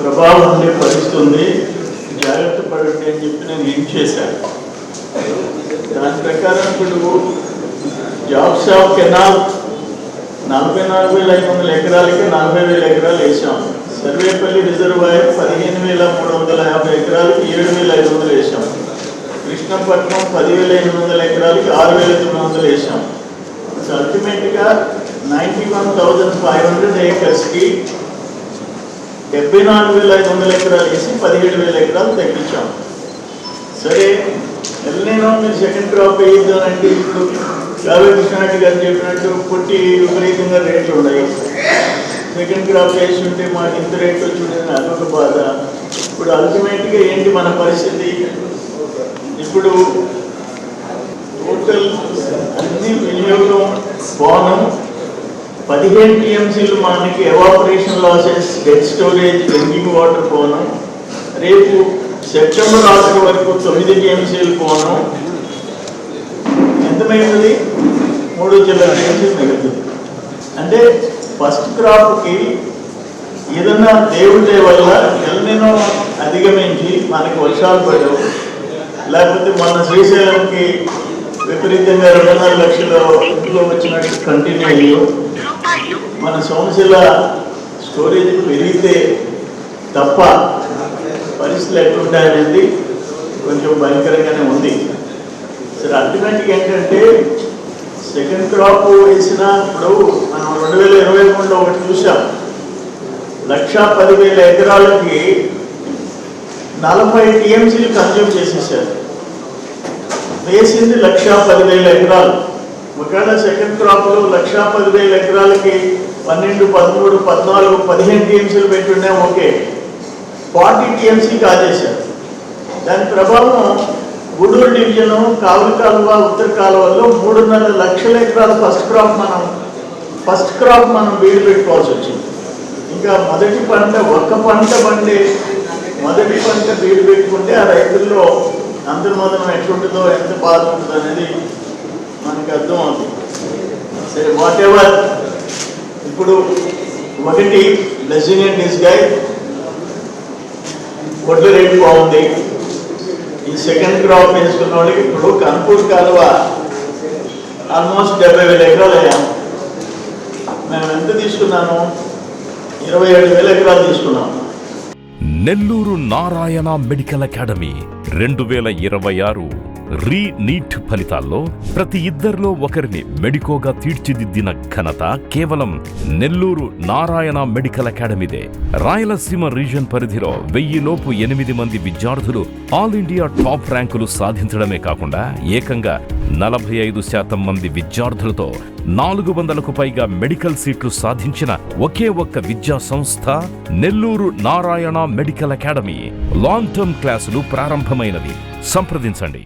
ప్రభావం ఉండే పరిస్థితి ఉంది, జాగ్రత్త పడండి అని చెప్పి నేను ఏం చేశాను. దాని ప్రకారం ఇప్పుడు జాబ్స్ ఆఫ్ కెనాల్ 44,500 ఎకరాలకి 40,000 ఎకరాలు వేసాం. సర్వేపల్లి రిజర్వాయర్ 15,350 ఎకరాలకి 7,500 వేసాం. కృష్ణపట్నం 10,800 ఎకరాలకి 6,900 వేసాం. సో అల్టిమేట్గా 91,500 ఏకర్స్కి 74,500 ఎకరాలు వేసి 17,000 ఎకరాలు తగ్గించాం. సరే ఎల్లేనో మీరు సెకండ్ క్రాప్ వేయిద్దానంటే ఇప్పుడు యాభై కృష్ణారెడ్డి గారు చెప్పినట్టు పుట్టి విపరీతంగా రేట్లు ఉన్నాయి. సెకండ్ క్రాప్ వేసి ఉంటే మాకు ఇంత రేట్లు వచ్చి ఉండేది అదొక బాధ. ఇప్పుడు అల్టిమేట్గా ఏంటి మన పరిస్థితి? ఇప్పుడు టోటల్ అన్ని వినియోగం పోనం 15 టీఎంసీలు మనకి evaporation losses, dead storage, drinking water పోనం. రేపు సెప్టెంబర్ ఆఖరి వరకు 9 టీఎంసీలు పోనం. ఎంత మిగులుతుంది? 3 జిల్లాల టీఎంసీలు మిగులుతుంది. అంటే ఫస్ట్ క్రాప్కి ఏదన్నా దేవుడి వల్ల ఎల్నినో అధిగమించి మనకి వర్షాలు పడవు, లేకపోతే మన శ్రీశైలంకి విపరీతంగా 2.5 లక్షల ఇంట్లో వచ్చినట్టు కంటిన్యూ అయ్యో మన సోమశిల స్టోరేజ్ పెరిగితే తప్ప పరిస్థితులు ఎట్లుంటాయనేది కొంచెం భయంకరంగానే ఉంది. సరే అల్టిమేట్గా ఏంటంటే సెకండ్ క్రాప్ వేసిన ఇప్పుడు మనం 2023లో ఒకటి చూసాం. 1,10,000 ఎకరాలకి 40 టీఎంసీలు కన్జ్యూమ్ చేసేసారు. వేసింది 1,10,000 ఎకరాలు. ఒకవేళ సెకండ్ క్రాప్లో 1,10,000 ఎకరాలకి 12, 13, 14, 15 టీఎంసీలు పెట్టుండే ఓకే, 40 టీఎంసీ కాజేశారు. దాని ప్రభావం గూడూరు డివిజను, కావులి కాలువ, ఉత్తర కాలువల్లో 3.5 లక్షల ఎకరాల ఫస్ట్ క్రాప్ మనం వీలు పెట్టుకోవాల్సి వచ్చింది. ఇంకా మొదటి పంట ఒక్క పంట పండే మొదటి పంట వీలు పెట్టుకుంటే ఆ రైతుల్లో అంతర్మదనం ఎట్లుంటుందో, ఎంత బాధ ఉంటుందో అనేది మనకి అర్థం అవుతుంది. సరే వాట్ ఎవర్, ఇప్పుడు ఒకటి బ్లెస్సింగ్ అండ్ డిస్గైజ్, వడ్ల రేటు బాగుంది. ఈ సెకండ్ క్రాప్ వేసుకున్న వాళ్ళకి ఇప్పుడు కన్పూర్ కాలువ ఆల్మోస్ట్ 70,000 ఎకరాలు అయ్యాం. మేము ఎంత తీసుకున్నాను? 27,000 ఎకరాలు తీసుకున్నాం. నెల్లూరు నారాయణ మెడికల్ అకాడమీ 2026 రీ-నీట్ ఫలితాల్లో ప్రతి ఇద్దరిలో ఒకరిని మెడికోగా తీర్చిదిద్దిన ఘనత కేవలం నెల్లూరు నారాయణ మెడికల్ అకాడమీదే. రాయలసీమ రీజన్ పరిధిలో 1000 లోపు 8 మంది విద్యార్థులు ఆల్ ఇండియా టాప్ ర్యాంకులు సాధించడమే కాకుండా ఏకంగా 45% మంది విద్యార్థులతో 400కు పైగా మెడికల్ సీట్లు సాధించిన ఒకే ఒక్క విద్యా సంస్థ Nellore Narayana medical academy. Long term క్లాసులు ప్రారంభమైనవి. సంప్రదించండి.